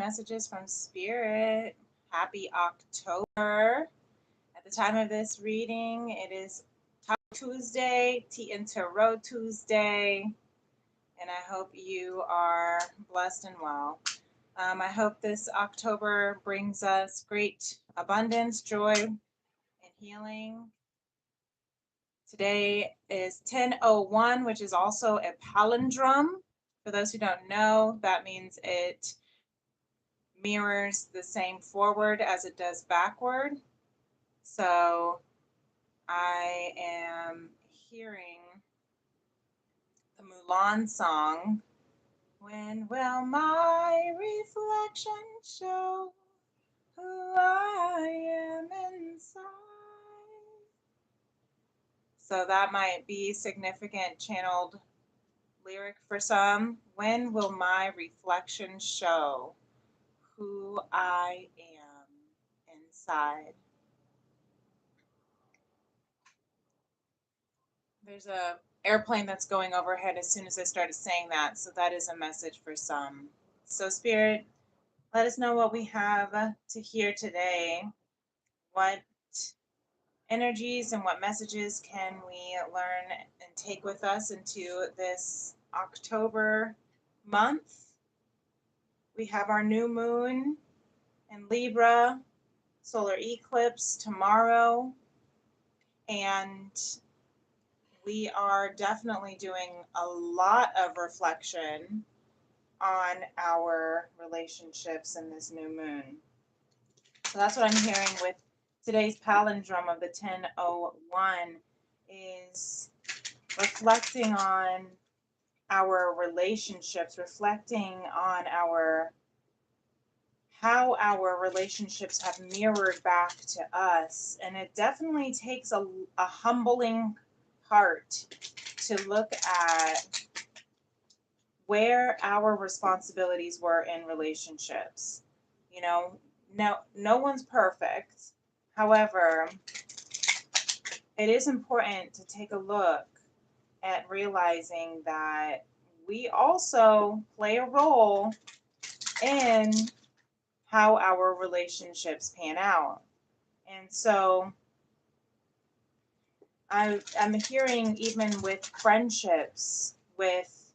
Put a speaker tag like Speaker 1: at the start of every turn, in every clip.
Speaker 1: messages from Spirit. Happy October. At the time of this reading, it is Tuesday, Tea+Tarot Tuesday, and I hope you are blessed and well. I hope this October brings us great abundance, joy, and healing. Today is 10:01, which is also a palindrome. For those who don't know, that means it mirrors the same forward as it does backward. So I am hearing the Mulan song. When will my reflection show who I am inside? So that might be significant channeled lyric for some. When will my reflection show who I am inside? There's a airplane that's going overhead as soon as I started saying that, so that is a message for some. So Spirit, let us know what we have to hear today. What energies and what messages can we learn and take with us into this October month? We have our new moon in Libra, solar eclipse tomorrow, and we are definitely doing a lot of reflection on our relationships in this new moon. So that's what I'm hearing with today's palindrome of the 10:01 is reflecting on our relationships, reflecting on how our relationships have mirrored back to us. And it definitely takes a humbling heart to look at where our responsibilities were in relationships. You know, no one's perfect. However, it is important to take a look at realizing that we also play a role in how our relationships pan out. And so I'm hearing, even with friendships, with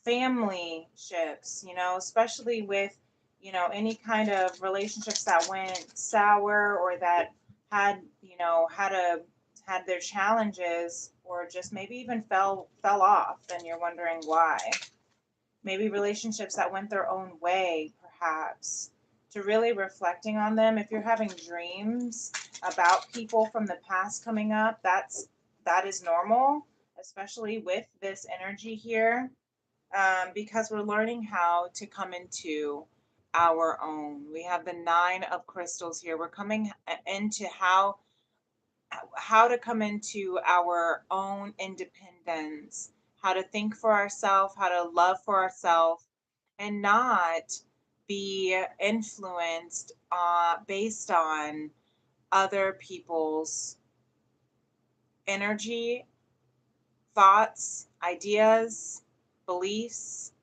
Speaker 1: family ships, especially with, any kind of relationships that went sour or that had, had their challenges, or just maybe even fell off, and you're wondering why. Maybe relationships that went their own way, perhaps. To really reflecting on them. If you're having dreams about people from the past coming up, that is normal, especially with this energy here. Because we're learning how to come into our own. We have the 9 of crystals here. We're coming into how to come into our own independence, how to think for ourselves, how to love for ourselves, and not be influenced based on other people's energy, thoughts, ideas, beliefs.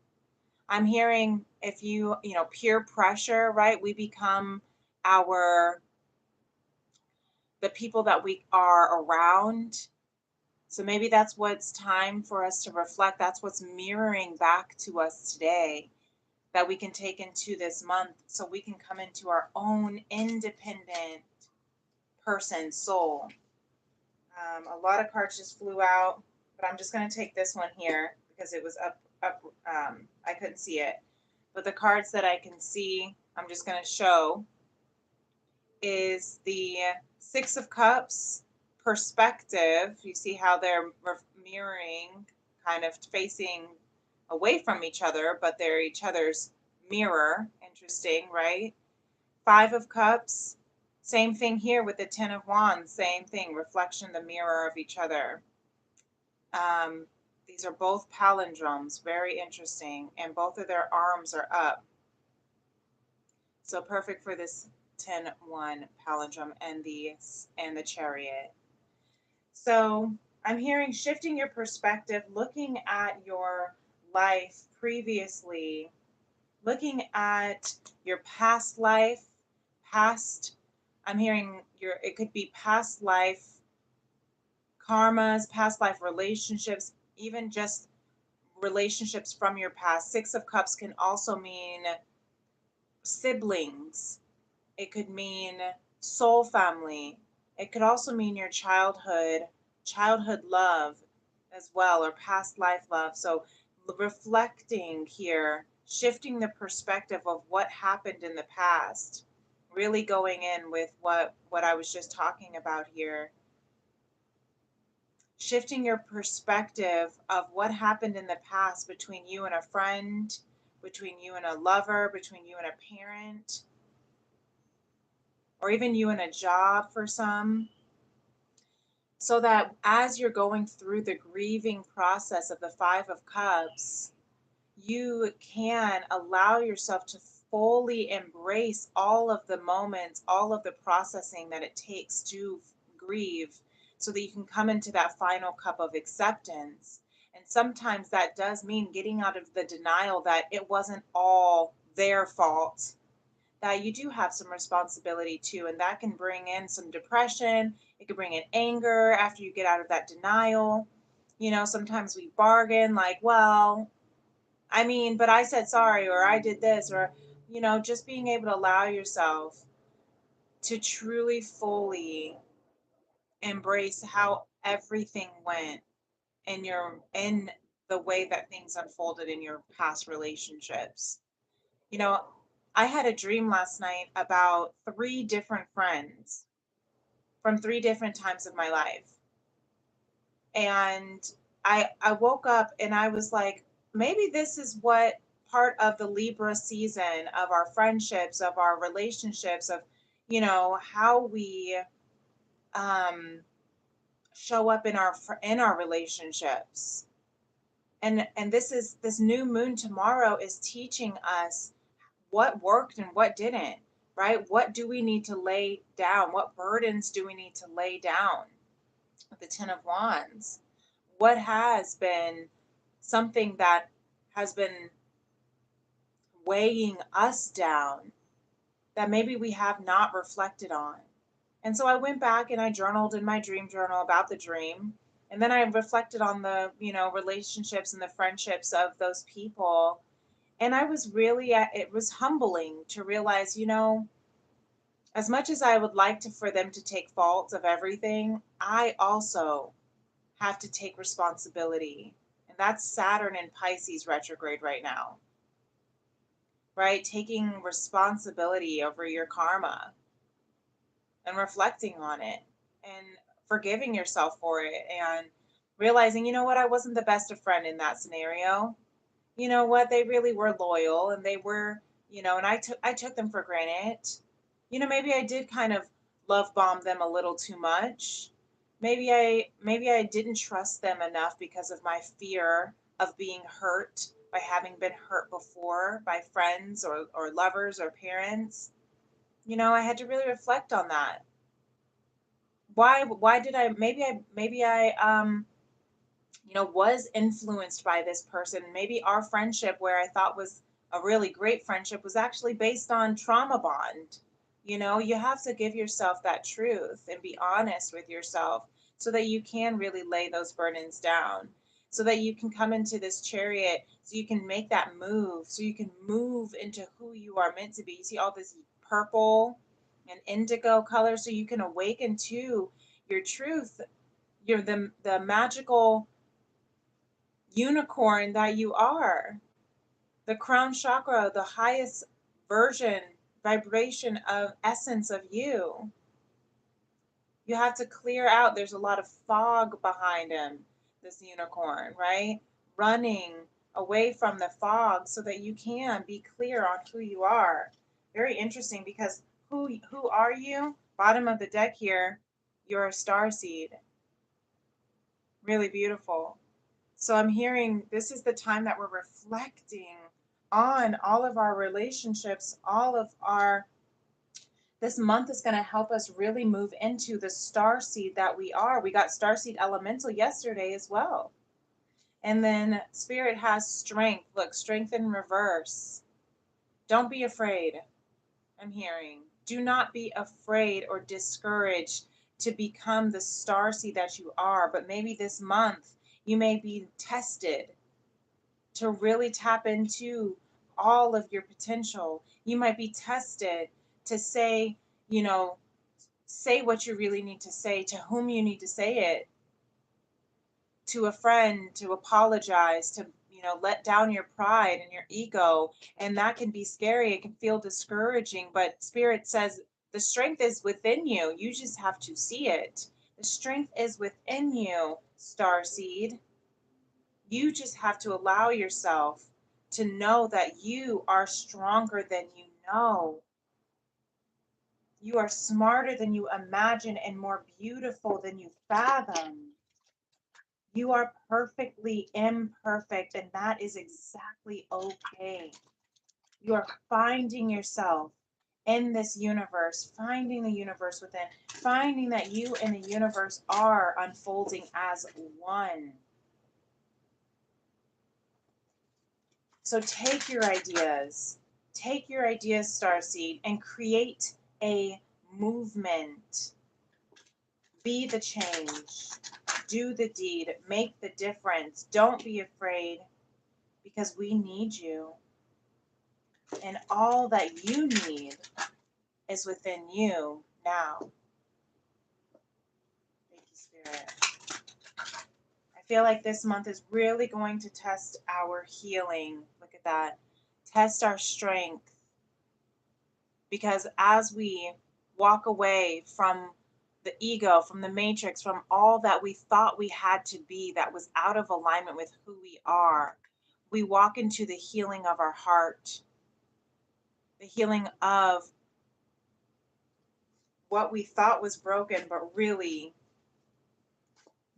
Speaker 1: I'm hearing, if peer pressure, right? We become the people that we are around. So maybe that's what's time for us to reflect. That's what's mirroring back to us today, that we can take into this month, so we can come into our own independent person, soul. A lot of cards just flew out, but I'm just going to take this one here because it was up. I couldn't see it. But the cards that I can see, I'm just going to show, is the 6 of Cups, perspective. You see how they're mirroring, kind of facing away from each other, but they're each other's mirror. Interesting, right? 5 of Cups, same thing here with the 10 of Wands, same thing, reflection, the mirror of each other. These are both palindromes, very interesting, and both of their arms are up. So perfect for this 10-1 palindrome and the Chariot. So I'm hearing shifting your perspective, looking at your life previously, looking at your past life, past, I'm hearing it could be past life karmas, past life relationships, even just relationships from your past. Six of Cups can also mean siblings. It could mean soul family. It could also mean your childhood love as well, or past life love. So reflecting here, shifting the perspective of what happened in the past, really going in with what I was just talking about here. Shifting your perspective of what happened in the past between you and a friend, between you and a lover, between you and a parent, or even you and a job for some, so that as you're going through the grieving process of the Five of Cups, you can allow yourself to fully embrace all of the moments, all of the processing that it takes to grieve, so that you can come into that final cup of acceptance. And sometimes that does mean getting out of the denial that it wasn't all their fault, that you do have some responsibility too. And that can bring in some depression. It can bring in anger after you get out of that denial. Sometimes we bargain, like, well, I mean, but I said sorry, or I did this, or, just being able to allow yourself to truly, fully embrace how everything went in the way that things unfolded in your past relationships. You know, I had a dream last night about three different friends from three different times of my life. And I woke up and I was like, maybe this is what part of the Libra season of our friendships, of our relationships, of, how we um show up in our relationships. And this new moon tomorrow is teaching us what worked and what didn't, right? What do we need to lay down? What burdens do we need to lay down? With the Ten of Wands, what has been something that has been weighing us down that maybe we have not reflected on? And so I went back and I journaled in my dream journal about the dream. And then I reflected on the, relationships and the friendships of those people. And I was really, it was humbling to realize, as much as I would like for them to take fault of everything, I also have to take responsibility. And that's Saturn in Pisces retrograde right now, right? Taking responsibility over your karma and reflecting on it and forgiving yourself for it, and realizing, what, I wasn't the best of friend in that scenario. You know what? They really were loyal, and they were, and I took them for granted. Maybe I did kind of love bomb them a little too much. Maybe I didn't trust them enough because of my fear of being hurt by having been hurt before by friends or lovers or parents. I had to really reflect on that. Why did I maybe I was influenced by this person. Maybe our friendship, where I thought was a really great friendship, was actually based on trauma bond. You have to give yourself that truth and be honest with yourself, so that you can really lay those burdens down, so that you can come into this chariot, so you can make that move, so you can move into who you are meant to be. You see all this purple and indigo color, so you can awaken to your truth. You're the magical unicorn that you are, the crown chakra, the highest version, vibration of essence of you. You have to clear out, there's a lot of fog behind him, this unicorn, right? Running away from the fog so that you can be clear on who you are. Very interesting, because who are you? Bottom of the deck here, you're a star seed. Really beautiful. So I'm hearing this is the time that we're reflecting on all of our relationships, this month is going to help us really move into the star seed that we are. We got star seed elemental yesterday as well. And then spirit has strength. Look, strength in reverse. Don't be afraid. I'm hearing. Do not be afraid or discouraged to become the starseed that you are. But maybe this month you may be tested to really tap into all of your potential. You might be tested to say, you know, say what you really need to say, to whom you need to say it, to a friend, to apologize, to, let down your pride and your ego. And that can be scary. It can feel discouraging, but Spirit says the strength is within you. You just have to see it. The strength is within you, Starseed. You just have to allow yourself to know that you are stronger than you know. You are smarter than you imagine and more beautiful than you fathom. You are perfectly imperfect, and that is exactly okay. You are finding yourself in this universe, finding the universe within, finding that you and the universe are unfolding as one. So take your ideas, Starseed, and create a movement. Be the change. Do the deed. Make the difference. Don't be afraid, because we need you. And all that you need is within you now. Thank you, Spirit. I feel like this month is really going to test our healing. Look at that. Test our strength. Because as we walk away from the ego, from the matrix, from all that we thought we had to be that was out of alignment with who we are, we walk into the healing of our heart, the healing of what we thought was broken, but really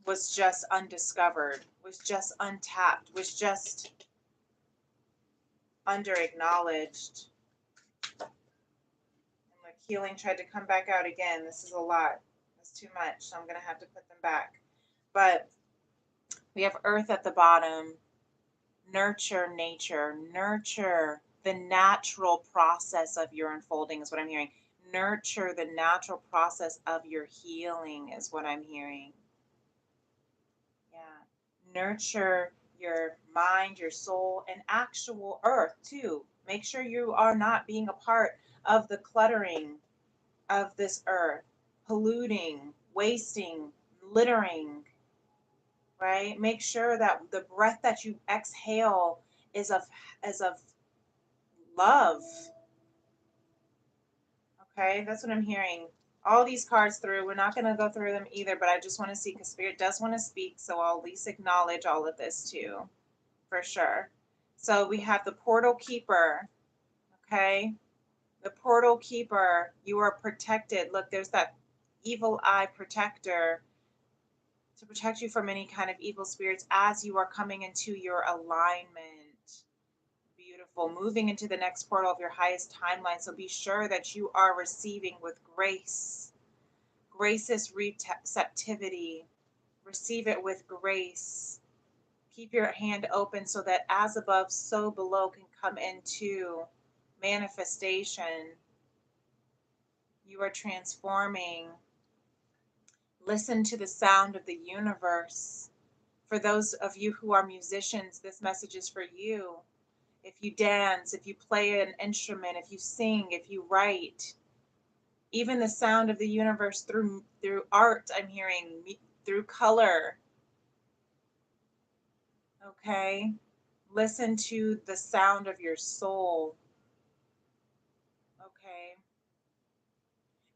Speaker 1: was just undiscovered, was just untapped, was just under acknowledged. And like healing tried to come back out again. This is a lot. It's too much. So I'm going to have to put them back. But we have earth at the bottom. Nurture nature. Nurture the natural process of your unfolding is what I'm hearing. Nurture the natural process of your healing is what I'm hearing. Yeah. Nurture your mind, your soul, and actual earth too. Make sure you are not being a part of the cluttering of this earth, polluting, wasting, littering, right? Make sure that the breath that you exhale is of love. Okay, that's what I'm hearing. All these cards through. We're not going to go through them either, but I just want to see because Spirit does want to speak, so I'll at least acknowledge all of this too, for sure. So we have the Portal Keeper. Okay, the Portal Keeper. You are protected. Look, there's that evil eye protector to protect you from any kind of evil spirits as you are coming into your alignment. Beautiful. Moving into the next portal of your highest timeline. So be sure that you are receiving with grace. Gracious receptivity. Receive it with grace. Keep your hand open so that as above, so below can come into manifestation. You are transforming. Listen to the sound of the universe. For those of you who are musicians, this message is for you. If you dance, if you play an instrument, if you sing, if you write, even the sound of the universe through art, I'm hearing, through color. Okay? Listen to the sound of your soul. Okay?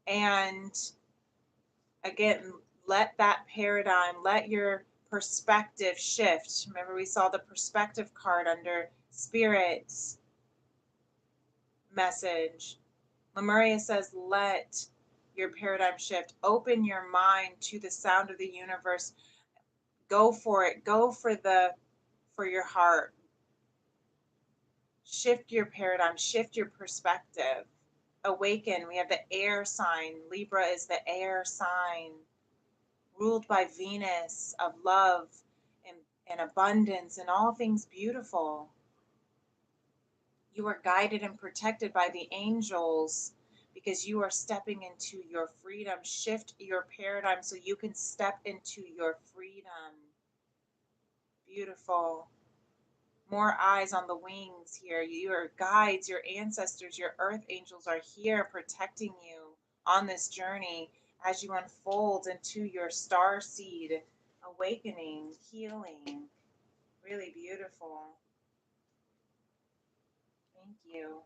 Speaker 1: And again, let that paradigm, let your perspective shift. Remember, we saw the perspective card under Spirit's message. Lemuria says, let your paradigm shift. Open your mind to the sound of the universe. Go for it. Go for your heart. Shift your paradigm. Shift your perspective. Awaken. We have the air sign. Libra is the air sign, ruled by Venus, of love and abundance and all things beautiful. You are guided and protected by the angels because you are stepping into your freedom. Shift your paradigm so you can step into your freedom. Beautiful. More eyes on the wings here. Your guides, your ancestors, your earth angels are here protecting you on this journey as you unfold into your star seed awakening, healing. Really beautiful. Thank you.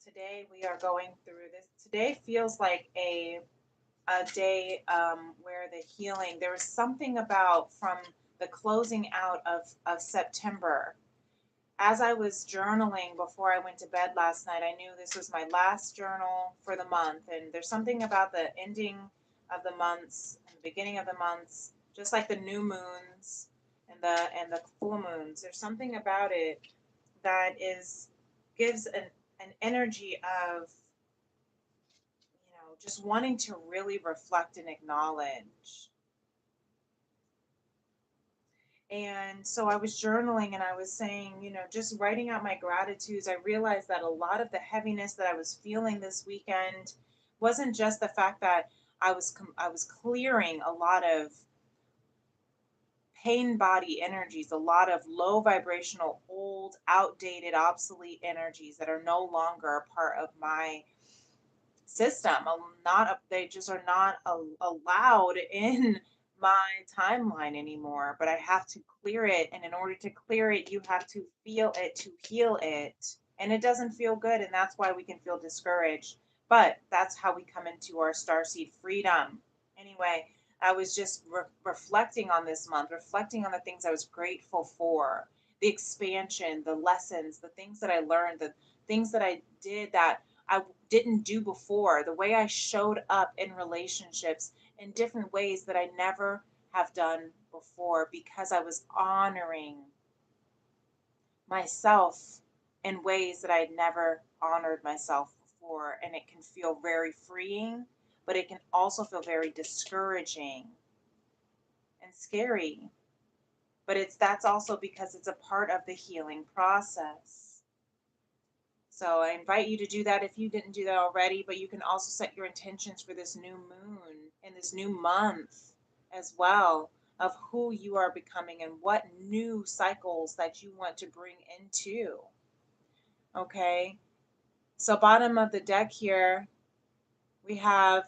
Speaker 1: Today we are going through this. Today feels like a day where the healing, there was something about from the closing out of September. As I was journaling before I went to bed last night, I knew this was my last journal for the month. And there's something about the ending of the months and the beginning of the months, just like the new moons and the full moons. There's something about it that is gives an energy of, just wanting to really reflect and acknowledge. And so I was journaling and I was saying, just writing out my gratitudes. I realized that a lot of the heaviness that I was feeling this weekend wasn't just the fact that I was clearing a lot of pain body energies, a lot of low vibrational, old, outdated, obsolete energies that are no longer a part of my system. They just are not allowed in my timeline anymore, but I have to clear it, and in order to clear it you have to feel it to heal it, and it doesn't feel good, and that's why we can feel discouraged, but that's how we come into our starseed freedom. Anyway, I was just reflecting on this month, reflecting on the things I was grateful for, the expansion, the lessons, the things that I learned, the things that I did that I didn't do before, the way I showed up in relationships in different ways that I never have done before because I was honoring myself in ways that I'd never honored myself before. And it can feel very freeing, but it can also feel very discouraging and scary. But that's also because it's a part of the healing process. So I invite you to do that if you didn't do that already, but you can also set your intentions for this new moon and this new month as well, of who you are becoming and what new cycles that you want to bring into. Okay. So bottom of the deck here, we have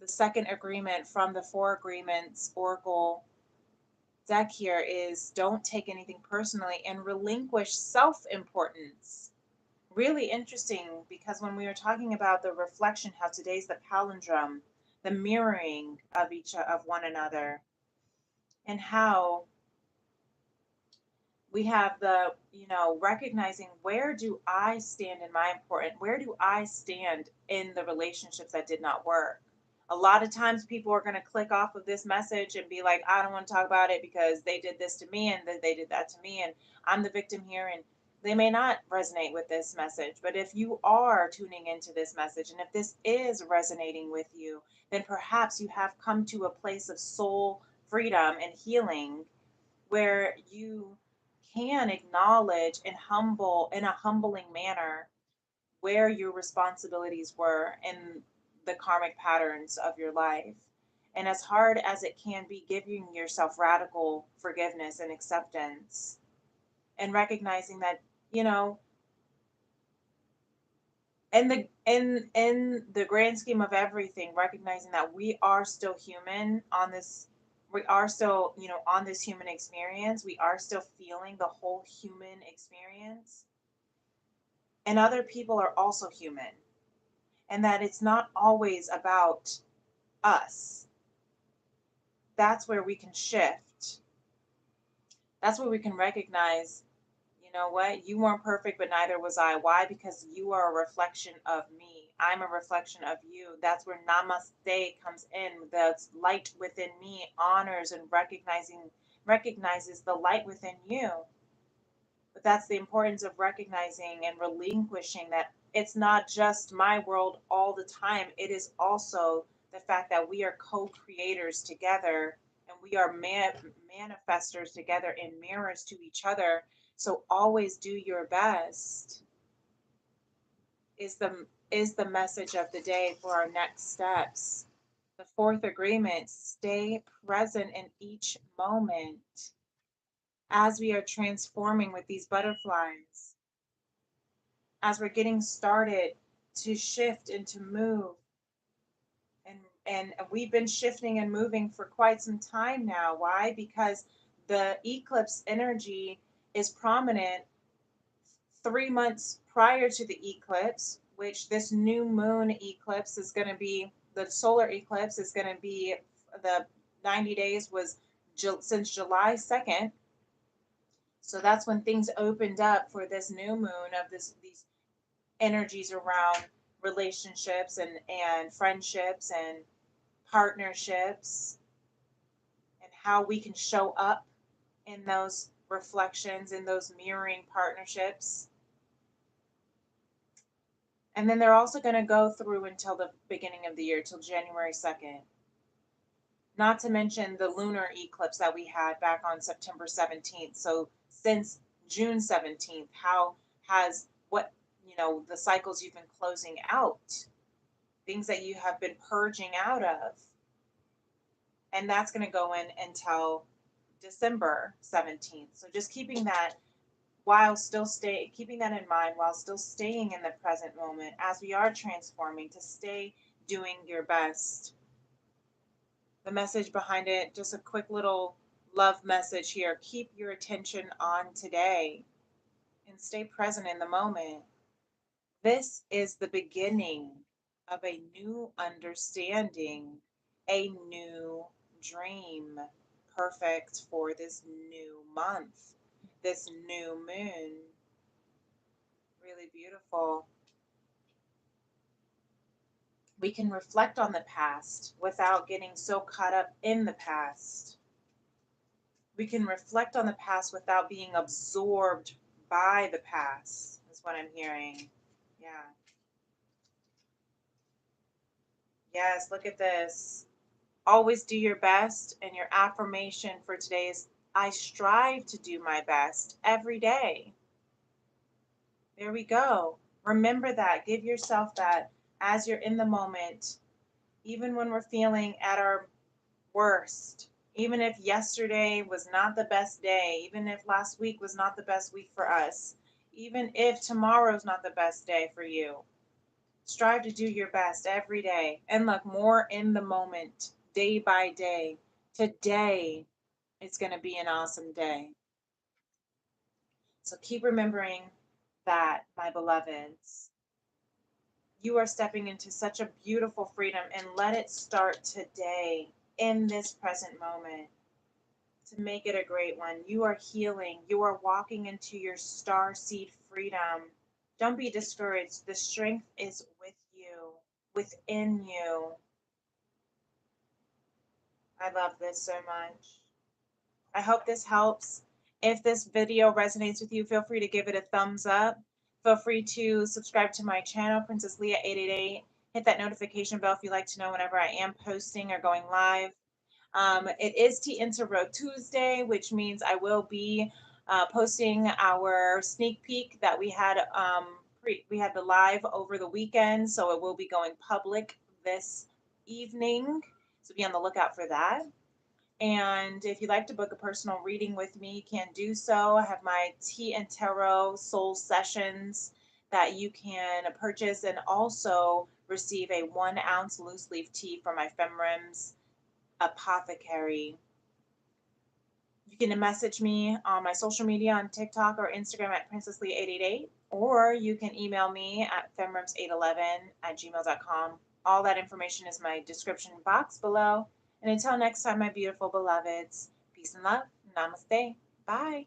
Speaker 1: the second agreement from the Four Agreements Oracle deck here is don't take anything personally and relinquish self-importance. Really interesting because when we were talking about the reflection, how today's the palindrome, the mirroring of each of one another, and how we have the, recognizing where do I stand in my important, where do I stand in the relationships that did not work. A lot of times people are going to click off of this message and be like, I don't want to talk about it because they did this to me and they did that to me and I'm the victim here, and they may not resonate with this message. But if you are tuning into this message and if this is resonating with you, then perhaps you have come to a place of soul freedom and healing where you can acknowledge and humble in a humbling manner where your responsibilities were in the karmic patterns of your life. And as hard as it can be, giving yourself radical forgiveness and acceptance and recognizing that, in the grand scheme of everything, recognizing that we are still human on this, we are still, on this human experience, we are still feeling the whole human experience, and other people are also human, and that it's not always about us. That's where we can shift. That's where we can recognize, you know what, you weren't perfect, but neither was I. Why? Because you are a reflection of me. I'm a reflection of you. That's where namaste comes in. The light within me honors and recognizes the light within you. But that's the importance of recognizing and relinquishing that it's not just my world all the time. It is also the fact that we are co-creators together, and and we are manifestors together and mirrors to each other. So always do your best is the message of the day for our next steps. The fourth agreement, stay present in each moment as we are transforming with these butterflies, as we're getting started to shift and to move. And we've been shifting and moving for quite some time now. Why? Because the eclipse energy is prominent 3 months prior to the eclipse, which this new moon eclipse is going to be, the solar eclipse is going to be, the 90 days was since July 2nd. So that's when things opened up for this new moon of these energies around relationships and friendships and partnerships, and how we can show up in those reflections, in those mirroring partnerships. And then they're also going to go through until the beginning of the year, till January 2nd. Not to mention the lunar eclipse that we had back on September 17th. So since June 17th, how has the cycles you've been closing out, things that you have been purging out of. And that's going to go in until December 17th. So just keeping that keeping that in mind while still staying in the present moment as we are transforming, to stay doing your best. The message behind it, just a quick little love message here. Keep your attention on today and stay present in the moment. This is the beginning of a new understanding, a new dream, perfect for this new month, this new moon. Really beautiful. We can reflect on the past without getting so caught up in the past. We can reflect on the past without being absorbed by the past, is what I'm hearing. Yeah. Yes, look at this. Always do your best. And your affirmation for today is, I strive to do my best every day. There we go. Remember that. Give yourself that as you're in the moment, even when we're feeling at our worst, even if yesterday was not the best day, even if last week was not the best week for us, even if tomorrow's not the best day for you. Strive to do your best every day and look more in the moment, day by day. Today, it's going to be an awesome day. So keep remembering that, my beloveds. You are stepping into such a beautiful freedom, and let it start today in this present moment to make it a great one. You are healing. You are walking into your star seed freedom. Don't be discouraged. The strength is with you, within you. I love this so much. I hope this helps. If this video resonates with you, feel free to give it a thumbs up. Feel free to subscribe to my channel, Princess Leah 888. Hit that notification bell if you'd like to know whenever I am posting or going live. It is Tea+Tarot Tuesday, which means I will be posting our sneak peek that we had. We had the live over the weekend, so it will be going public this evening. So be on the lookout for that. And if you'd like to book a personal reading with me, you can do so. I have my Tea+Tarot Soul Sessions that you can purchase, and also receive a 1-ounce loose leaf tea from my FemRems apothecary. You can message me on my social media on TikTok or Instagram at Princess Leah 888, or you can email me at femrems811@gmail.com. All that information is in my description box below. And until next time, my beautiful beloveds, peace and love. Namaste. Bye.